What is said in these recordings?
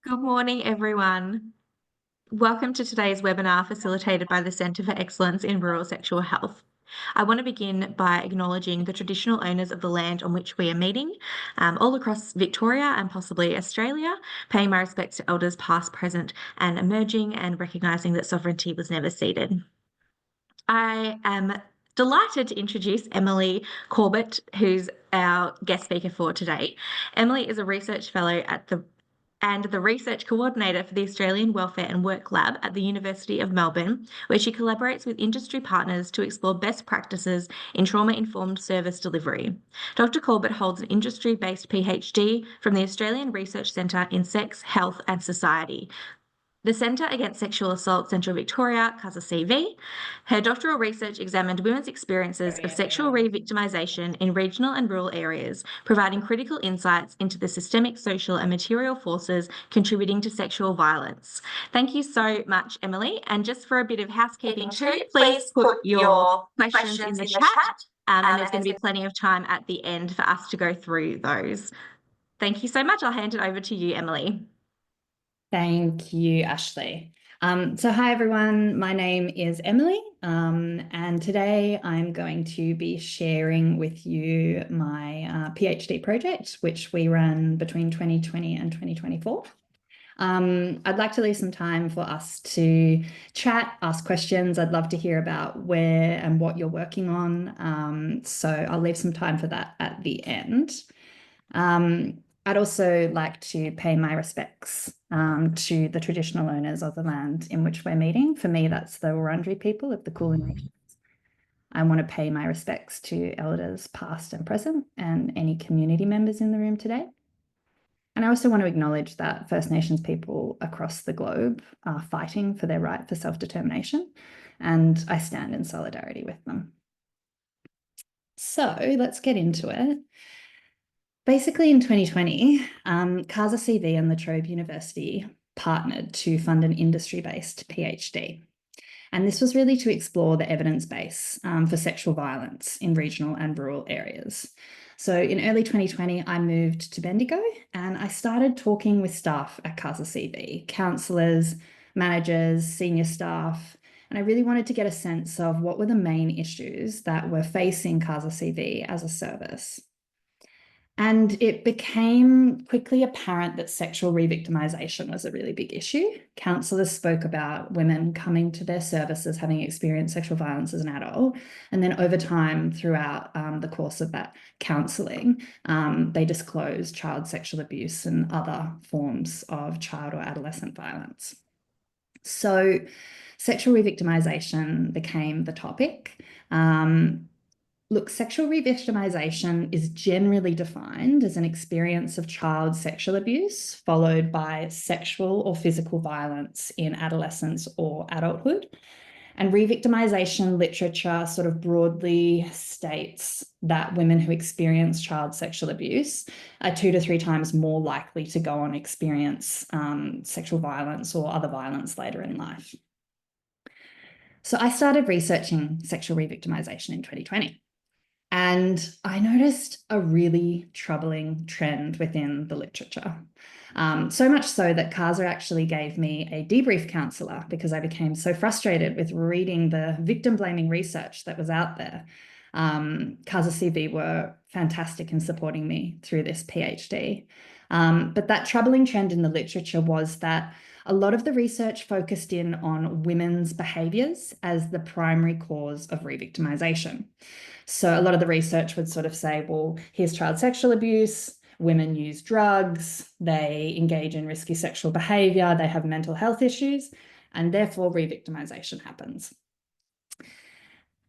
Good morning, everyone. Welcome to today's webinar facilitated by the Centre for Excellence in Rural Sexual Health. I want to begin by acknowledging the traditional owners of the land on which we are meeting, all across Victoria and possibly Australia, paying my respects to elders past, present, and emerging, and recognising that sovereignty was never ceded. I am delighted to introduce Emily Corbett, who's our guest speaker for today. Emily is a research fellow at the research coordinator for the Australian Welfare and Work Lab at the University of Melbourne, where she collaborates with industry partners to explore best practices in trauma-informed service delivery. Dr. Corbett holds an industry-based PhD from the Australian Research Centre in Sex, Health and Society, the Centre Against Sexual Assault Central Victoria, CASA-CV. Her doctoral research examined women's experiences of sexual re-victimisation in regional and rural areas, providing critical insights into the systemic, social and material forces contributing to sexual violence. Thank you so much, Emily. And just for a bit of housekeeping too, please put your questions in the chat, and there's going to be plenty of time at the end for us to go through those. Thank you so much. I'll hand it over to you, Emily. Thank you, Ashley. Hi, everyone. My name is Emily, and today I'm going to be sharing with you my PhD project, which we ran between 2020 and 2024. I'd like to leave some time for us to chat, ask questions. I'd love to hear about where and what you're working on. So I'll leave some time for that at the end. I'd also like to pay my respects to the traditional owners of the land in which we're meeting. For me, that's the Wurundjeri people of the Kulin Regions. I want to pay my respects to elders past and present and any community members in the room today. And I also want to acknowledge that First Nations people across the globe are fighting for their right for self-determination, and I stand in solidarity with them. So let's get into it. Basically, in 2020, CASA-CV and the Trobe University partnered to fund an industry-based PhD. And this was really to explore the evidence base for sexual violence in regional and rural areas. So in early 2020, I moved to Bendigo and I started talking with staff at CASA-CV, counsellors, managers, senior staff, and I really wanted to get a sense of what were the main issues that were facing CASA-CV as a service. And it became quickly apparent that sexual re-victimisation was a really big issue. Counsellors spoke about women coming to their services having experienced sexual violence as an adult. And then over time, throughout the course of that counselling, they disclosed child sexual abuse and other forms of child or adolescent violence. So sexual re-victimisation became the topic. Look, sexual re-victimisation is generally defined as an experience of child sexual abuse followed by sexual or physical violence in adolescence or adulthood. And re-victimisation literature sort of broadly states that women who experience child sexual abuse are 2 to 3 times more likely to go on and experience sexual violence or other violence later in life. So I started researching sexual re-victimisation in 2020. And I noticed a really troubling trend within the literature. So much so that CASA actually gave me a debrief counsellor because I became so frustrated with reading the victim-blaming research that was out there. CASA-CV were fantastic in supporting me through this PhD. But that troubling trend in the literature was that a lot of the research focused in on women's behaviours as the primary cause of re-victimisation. So a lot of the research would sort of say, well, here's child sexual abuse, women use drugs, they engage in risky sexual behaviour, they have mental health issues, and therefore re-victimisation happens.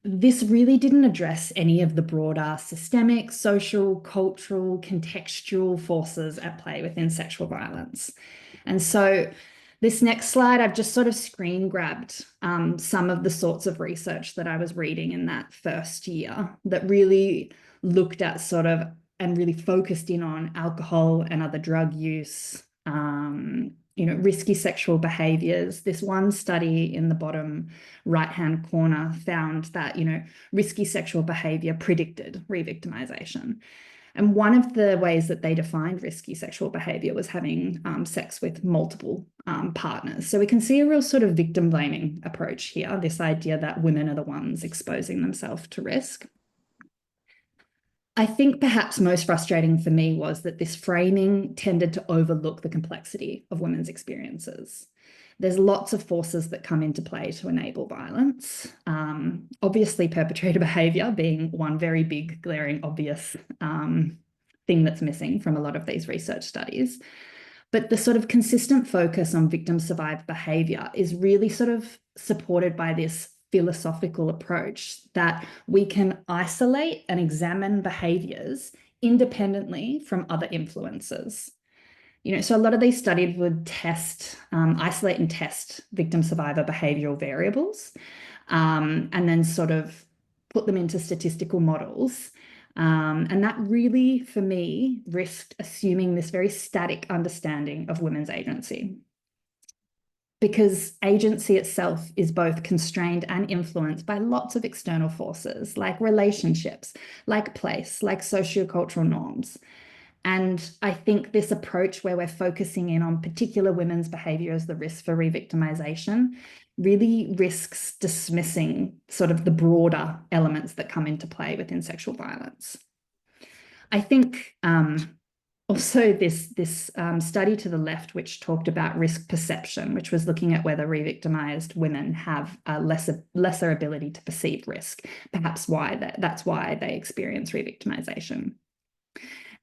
This really didn't address any of the broader systemic, social, cultural, contextual forces at play within sexual violence. And so this next slide, I've just sort of screen grabbed some of the sorts of research that I was reading in that first year that really looked at sort of and really focused in on alcohol and other drug use, risky sexual behaviors. This one study in the bottom right-hand corner found that, risky sexual behavior predicted re-victimization. And one of the ways that they defined risky sexual behavior was having sex with multiple partners. So we can see a real sort of victim blaming approach here, this idea that women are the ones exposing themselves to risk. I think perhaps most frustrating for me was that this framing tended to overlook the complexity of women's experiences. There's lots of forces that come into play to enable violence. Obviously, perpetrator behaviour being one very big, glaring, obvious thing that's missing from a lot of these research studies. But the sort of consistent focus on victim-survivor behaviour is really sort of supported by this philosophical approach that we can isolate and examine behaviours independently from other influences. So a lot of these studies would isolate and test victim-survivor behavioural variables, and then sort of put them into statistical models. And that really, for me, risked assuming this very static understanding of women's agency. Because agency itself is both constrained and influenced by lots of external forces, like relationships, like place, like sociocultural norms. And I think this approach where we're focusing in on particular women's behaviour as the risk for re-victimisation really risks dismissing sort of the broader elements that come into play within sexual violence. I think also this study to the left, which talked about risk perception, which was looking at whether re-victimised women have a lesser ability to perceive risk, perhaps that's why they experience re-victimisation.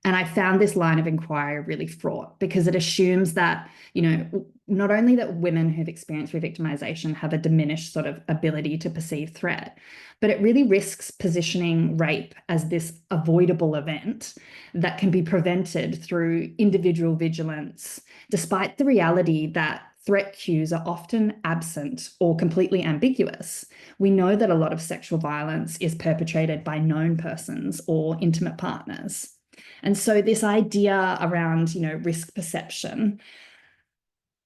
And I found this line of inquiry really fraught because it assumes that, not only that women who've experienced re-victimisation have a diminished sort of ability to perceive threat, but it really risks positioning rape as this avoidable event that can be prevented through individual vigilance, despite the reality that threat cues are often absent or completely ambiguous. We know that a lot of sexual violence is perpetrated by known persons or intimate partners. And so this idea around, risk perception,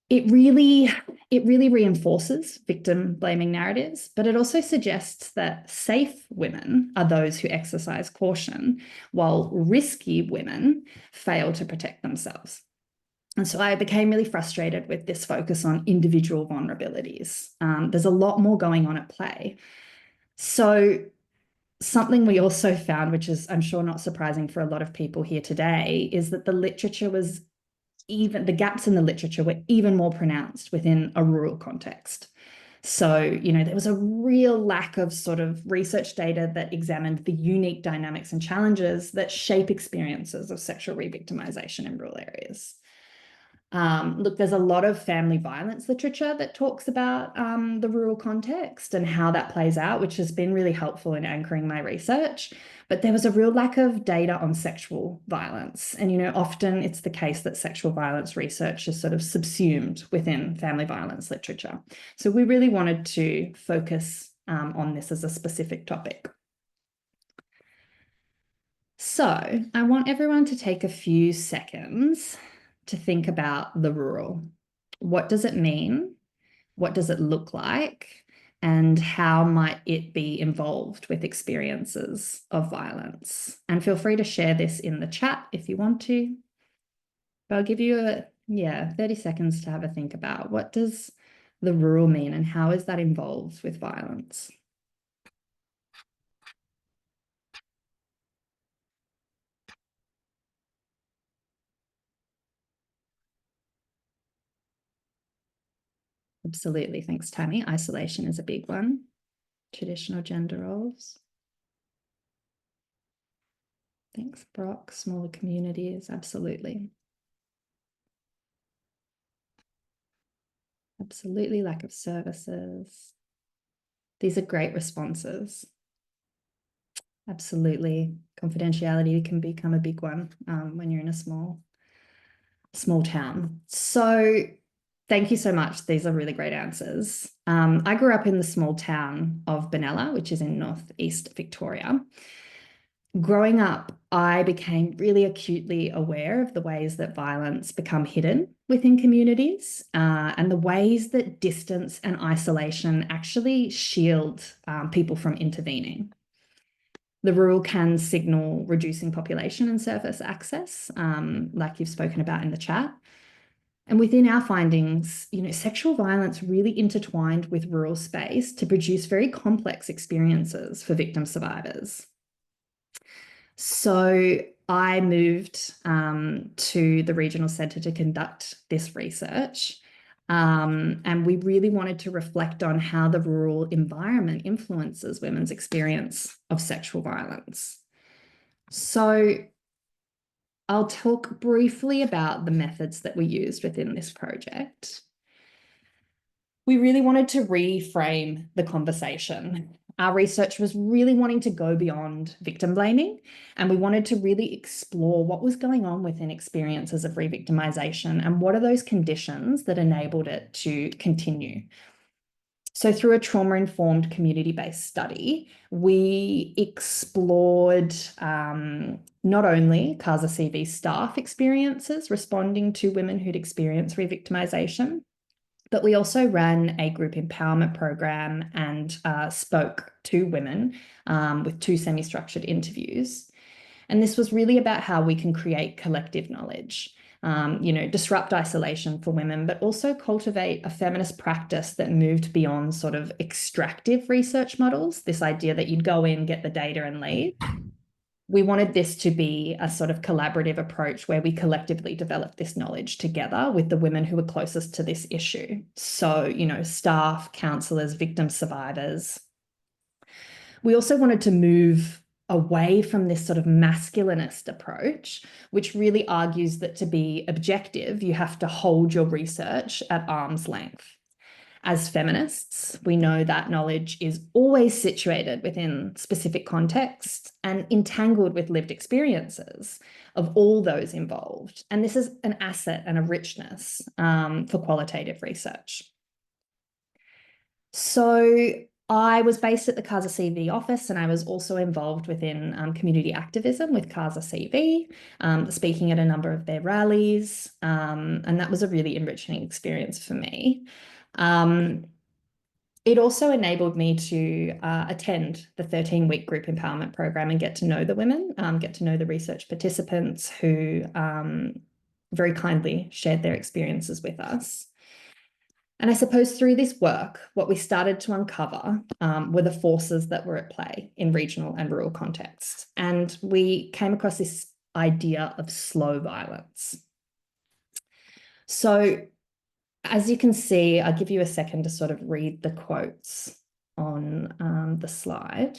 it really reinforces victim blaming narratives, but it also suggests that safe women are those who exercise caution, while risky women fail to protect themselves. And so I became really frustrated with this focus on individual vulnerabilities. There's a lot more going on at play. So something we also found, which is, I'm sure, not surprising for a lot of people here today, is that the gaps in the literature were even more pronounced within a rural context. So, there was a real lack of sort of research data that examined the unique dynamics and challenges that shape experiences of sexual re-victimisation in rural areas. Look, there's a lot of family violence literature that talks about the rural context and how that plays out, which has been really helpful in anchoring my research. But there was a real lack of data on sexual violence. And, often it's the case that sexual violence research is sort of subsumed within family violence literature. So we really wanted to focus on this as a specific topic. So I want everyone to take a few seconds to think about the rural. What does it mean? What does it look like? And how might it be involved with experiences of violence? And feel free to share this in the chat if you want to. But I'll give you 30 seconds to have a think about what does the rural mean and how is that involved with violence? Absolutely. Thanks, Tammy. Isolation is a big one. Traditional gender roles. Thanks, Brock. Smaller communities. Absolutely. Absolutely. Lack of services. These are great responses. Absolutely. Confidentiality can become a big one when you're in a small town. So thank you so much. These are really great answers. I grew up in the small town of Benalla, which is in northeast Victoria. Growing up, I became really acutely aware of the ways that violence become hidden within communities and the ways that distance and isolation actually shield people from intervening. The rural can signal reducing population and service access, like you've spoken about in the chat. And within our findings, sexual violence really intertwined with rural space to produce very complex experiences for victim survivors. So I moved to the regional centre to conduct this research. And we really wanted to reflect on how the rural environment influences women's experience of sexual violence. So I'll talk briefly about the methods that we used within this project. We really wanted to reframe the conversation. Our research was really wanting to go beyond victim blaming, and we wanted to really explore what was going on within experiences of revictimization and what are those conditions that enabled it to continue. So through a trauma-informed community-based study, we explored not only CASA-CV staff experiences responding to women who'd experienced revictimization, but we also ran a group empowerment program and spoke to women with 2 semi-structured interviews. And this was really about how we can create collective knowledge, disrupt isolation for women, but also cultivate a feminist practice that moved beyond sort of extractive research models, this idea that you'd go in, get the data and leave. We wanted this to be a sort of collaborative approach where we collectively developed this knowledge together with the women who were closest to this issue. So, staff, counsellors, victim survivors. We also wanted to move away from this sort of masculinist approach, which really argues that to be objective, you have to hold your research at arm's length. As feminists, we know that knowledge is always situated within specific contexts and entangled with lived experiences of all those involved. And this is an asset and a richness for qualitative research. So I was based at the CASA-CV office, and I was also involved within community activism with CASA-CV, speaking at a number of their rallies, and that was a really enriching experience for me. It also enabled me to attend the 13-week group empowerment program and get to know the women, get to know the research participants who very kindly shared their experiences with us. And I suppose through this work, what we started to uncover were the forces that were at play in regional and rural contexts. And we came across this idea of slow violence. So as you can see, I'll give you a second to sort of read the quotes on the slide.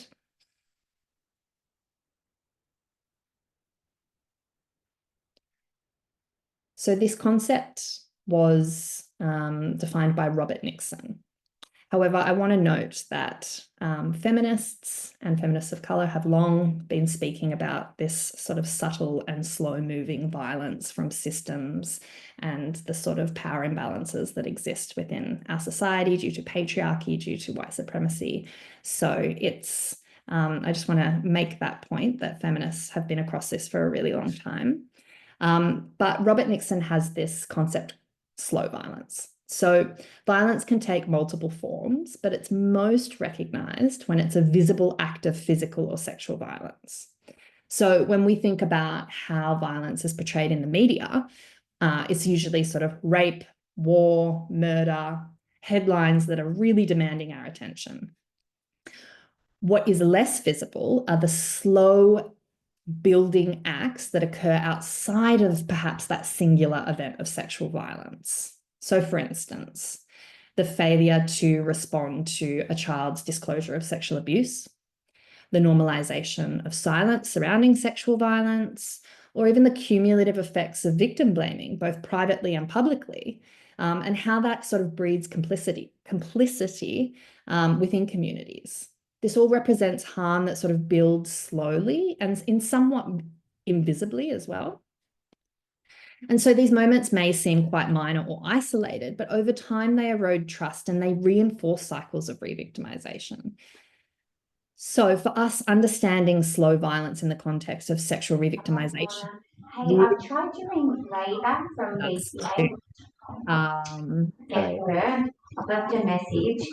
So this concept was defined by Robert Nixon. However, I want to note that feminists and feminists of colour have long been speaking about this sort of subtle and slow-moving violence from systems and the sort of power imbalances that exist within our society due to patriarchy, due to white supremacy. So it's, I just want to make that point that feminists have been across this for a really long time. But Robert Nixon has this concept, slow violence. So violence can take multiple forms, but it's most recognised when it's a visible act of physical or sexual violence. So when we think about how violence is portrayed in the media, it's usually sort of rape, war, murder, headlines that are really demanding our attention. What is less visible are the slow building acts that occur outside of perhaps that singular event of sexual violence. So for instance, the failure to respond to a child's disclosure of sexual abuse, the normalization of silence surrounding sexual violence, or even the cumulative effects of victim blaming, both privately and publicly, and how that sort of breeds complicity within communities. This all represents harm that sort of builds slowly and in somewhat invisibly as well. And so these moments may seem quite minor or isolated, but over time they erode trust and they reinforce cycles of re-victimization. So for us, understanding slow violence in the context of sexual re-victimization. Hey, I've tried to ring Layla from BCA. Get her. I've left a message.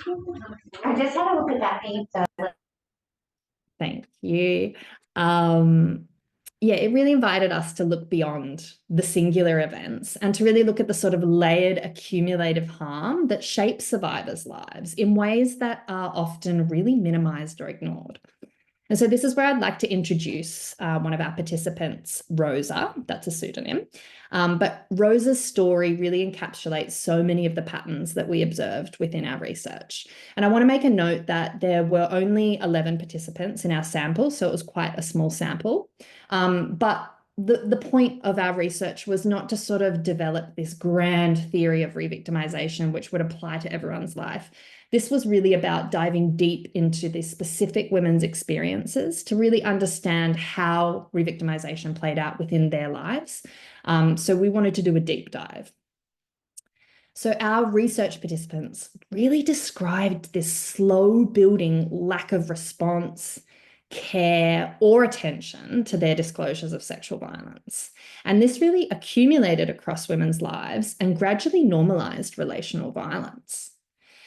I just had a look at that answer. Thank you. Yeah, it really invited us to look beyond the singular events and to really look at the sort of layered accumulative harm that shapes survivors' lives in ways that are often really minimized or ignored. And so this is where I'd like to introduce one of our participants, Rosa. That's a pseudonym. But Rosa's story really encapsulates so many of the patterns that we observed within our research. And I want to make a note that there were only 11 participants in our sample, so it was quite a small sample. But the point of our research was not to sort of develop this grand theory of revictimization, which would apply to everyone's life. This was really about diving deep into the specific women's experiences to really understand how revictimization played out within their lives. So we wanted to do a deep dive. So our research participants really described this slow building lack of response, care, or attention to their disclosures of sexual violence. And this really accumulated across women's lives and gradually normalized relational violence.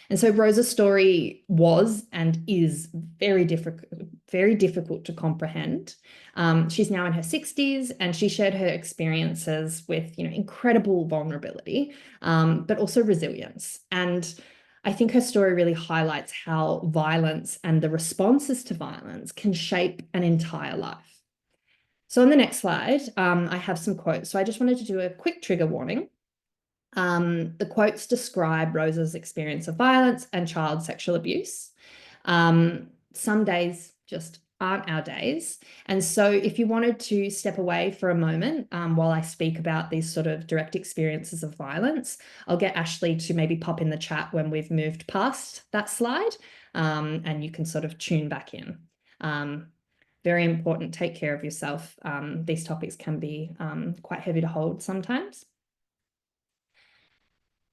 And so Rosa's story was and is very difficult to comprehend. She's now in her 60s, and she shared her experiences with, incredible vulnerability, but also resilience. And I think her story really highlights how violence and the responses to violence can shape an entire life. So on the next slide, I have some quotes. So I just wanted to do a quick trigger warning. The quotes describe Rosa's experience of violence and child sexual abuse. Some days just aren't our days. And so if you wanted to step away for a moment while I speak about these sort of direct experiences of violence, I'll get Ashley to maybe pop in the chat when we've moved past that slide, and you can sort of tune back in. Very important, take care of yourself. These topics can be quite heavy to hold sometimes.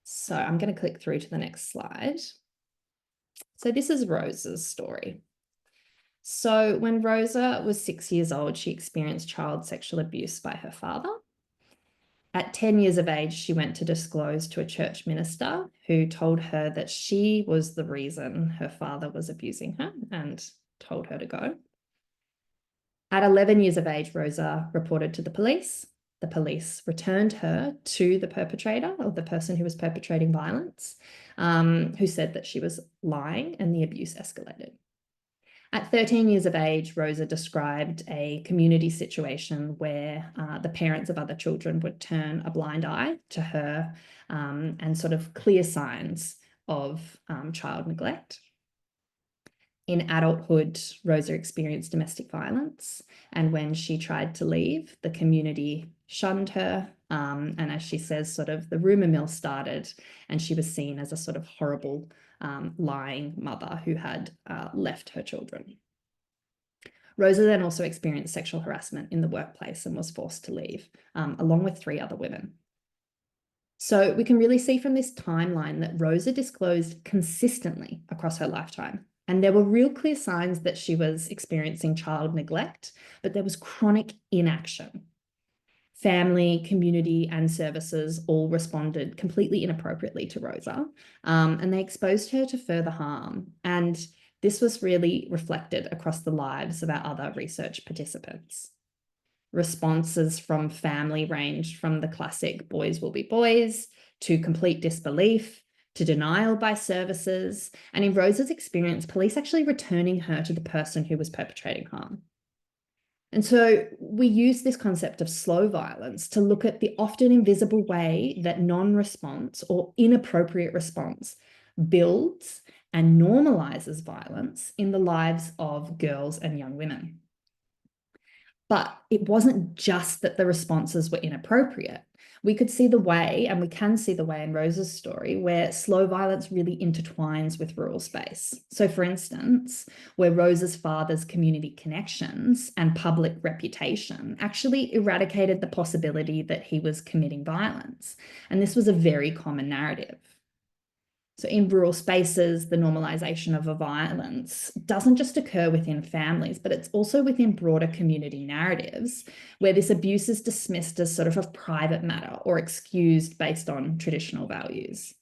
So I'm going to click through to the next slide. So this is Rosa's story. So when Rosa was 6 years old, she experienced child sexual abuse by her father. At 10 years of age, she went to disclose to a church minister who told her that she was the reason her father was abusing her and told her to go. At 11 years of age, Rosa reported to the police. The police returned her to the perpetrator, or the person who was perpetrating violence, who said that she was lying, and the abuse escalated. At 13 years of age, Rosa described a community situation where the parents of other children would turn a blind eye to her and sort of clear signs of child neglect. In adulthood, Rosa experienced domestic violence, and when she tried to leave, the community shunned her, and as she says, sort of the rumor mill started, and she was seen as a sort of horrible, lying mother who had left her children. Rosa then also experienced sexual harassment in the workplace and was forced to leave, along with 3 other women. So we can really see from this timeline that Rosa disclosed consistently across her lifetime. And there were real clear signs that she was experiencing child neglect, but there was chronic inaction. Family, community, and services all responded completely inappropriately to Rosa, and they exposed her to further harm. And this was really reflected across the lives of our other research participants. Responses from family ranged from the classic boys will be boys to complete disbelief, to denial by services, and in Rosa's experience, police actually returning her to the person who was perpetrating harm. And so we use this concept of slow violence to look at the often invisible way that non-response or inappropriate response builds and normalizes violence in the lives of girls and young women. But it wasn't just that the responses were inappropriate. We could see the way, and we can see the way in Rosa's story, where slow violence really intertwines with rural space. So for instance, where Rosa's father's community connections and public reputation actually eradicated the possibility that he was committing violence. And this was a very common narrative. So in rural spaces, the normalization of a violence doesn't just occur within families, but it's also within broader community narratives where this abuse is dismissed as sort of a private matter or excused based on traditional values.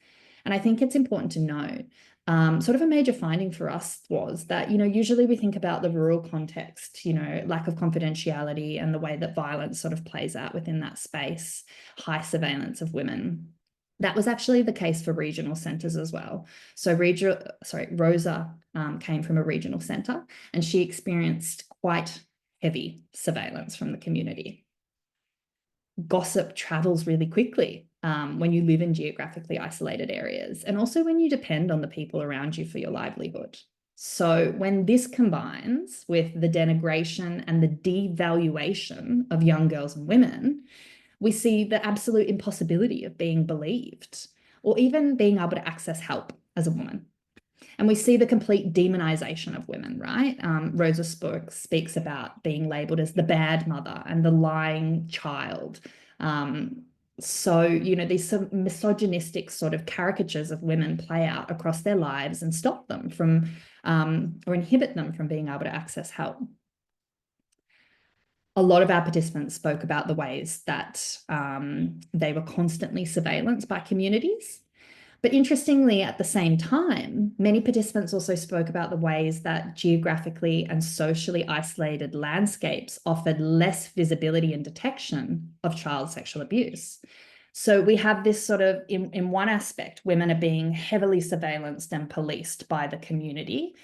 And I think it's important to note sort of a major finding for us was that, usually we think about the rural context, lack of confidentiality and the way that violence sort of plays out within that space, high surveillance of women. That was actually the case for regional centres as well. So Rosa came from a regional centre, and she experienced quite heavy surveillance from the community. Gossip travels really quickly when you live in geographically isolated areas, and also when you depend on the people around you for your livelihood. So when this combines with the denigration and the devaluation of young girls and women, we see the absolute impossibility of being believed or even being able to access help as a woman. And we see the complete demonization of women, right? Rosa speaks about being labeled as the bad mother and the lying child. So, these misogynistic sort of caricatures of women play out across their lives and stop them from, or inhibit them from being able to access help. A lot of our participants spoke about the ways that they were constantly surveillanced by communities. But interestingly, at the same time, many participants also spoke about the ways that geographically and socially isolated landscapes offered less visibility and detection of child sexual abuse. So we have this sort of, in one aspect, women are being heavily surveillanced and policed by the community.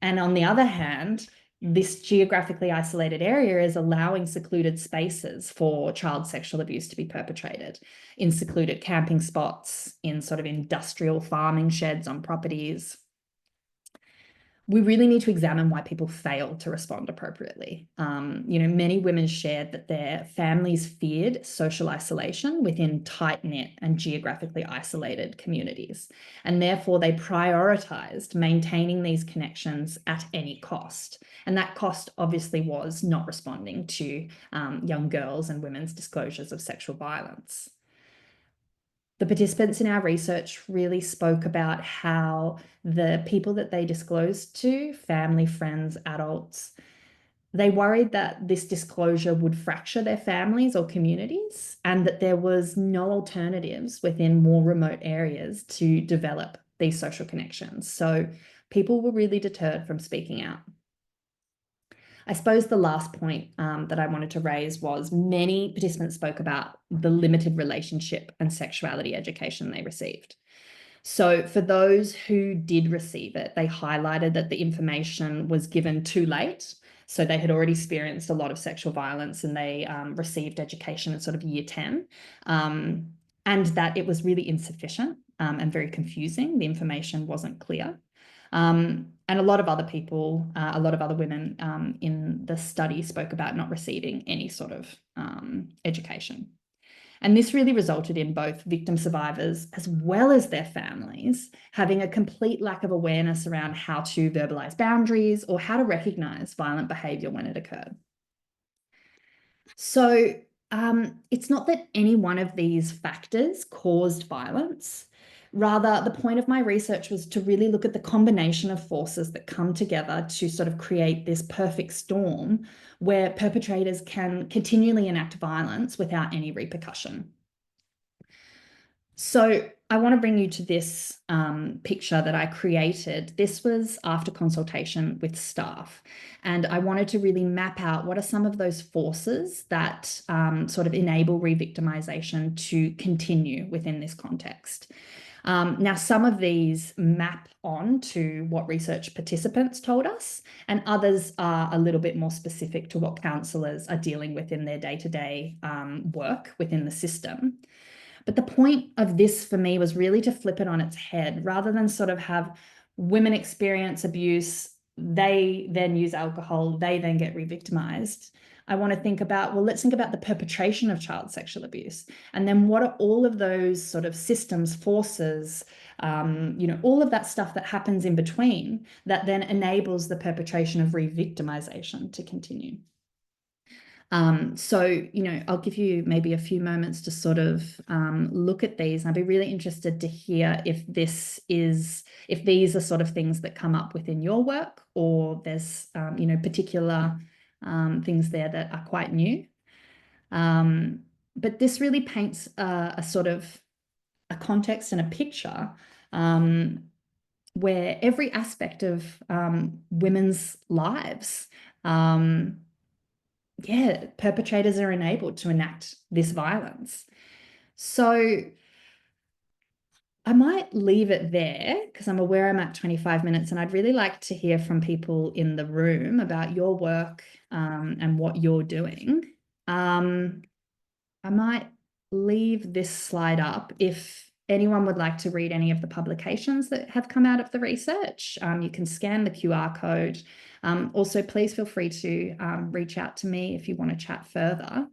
And on the other hand, this geographically isolated area is allowing secluded spaces for child sexual abuse to be perpetrated in secluded camping spots, in sort of industrial farming sheds on properties. We really need to examine why people fail to respond appropriately. Many women shared that their families feared social isolation within tight-knit and geographically isolated communities, and therefore they prioritized maintaining these connections at any cost. And that cost obviously was not responding to young girls and women's disclosures of sexual violence. The participants in our research really spoke about how the people that they disclosed to, family, friends, adults, they worried that this disclosure would fracture their families or communities, and that there was no alternatives within more remote areas to develop these social connections. So people were really deterred from speaking out. I suppose the last point that I wanted to raise was many participants spoke about the limited relationship and sexuality education they received. So for those who did receive it, they highlighted that the information was given too late. So they had already experienced a lot of sexual violence, and they received education in sort of year 10, and that it was really insufficient and very confusing. The information wasn't clear. And a lot of other people, a lot of other women in the study spoke about not receiving any sort of education. And this really resulted in both victim survivors as well as their families having a complete lack of awareness around how to verbalize boundaries or how to recognize violent behavior when it occurred. So it's not that any one of these factors caused violence. Rather, the point of my research was to really look at the combination of forces that come together to sort of create this perfect storm where perpetrators can continually enact violence without any repercussion. So I want to bring you to this picture that I created. This was after consultation with staff, and I wanted to really map out what are some of those forces that sort of enable revictimization to continue within this context. Now, some of these map on to what research participants told us, and others are a little bit more specific to what counsellors are dealing with in their day-to-day work within the system. But the point of this for me was really to flip it on its head. Rather than sort of have women experience abuse, they then use alcohol, they then get re-victimized. I want to think about, well, let's think about the perpetration of child sexual abuse. And then what are all of those sort of systems, forces, all of that stuff that happens in between that then enables the perpetration of re-victimization to continue. So, I'll give you maybe a few moments to sort of look at these. I'd be really interested to hear if these are sort of things that come up within your work, or there's, particular things there that are quite new. But this really paints a sort of a context and a picture where every aspect of women's lives, perpetrators are enabled to enact this violence. So I might leave it there because I'm aware I'm at 25 minutes, and I'd really like to hear from people in the room about your work and what you're doing. I might leave this slide up. If anyone would like to read any of the publications that have come out of the research, you can scan the QR code. Also, please feel free to reach out to me if you want to chat further.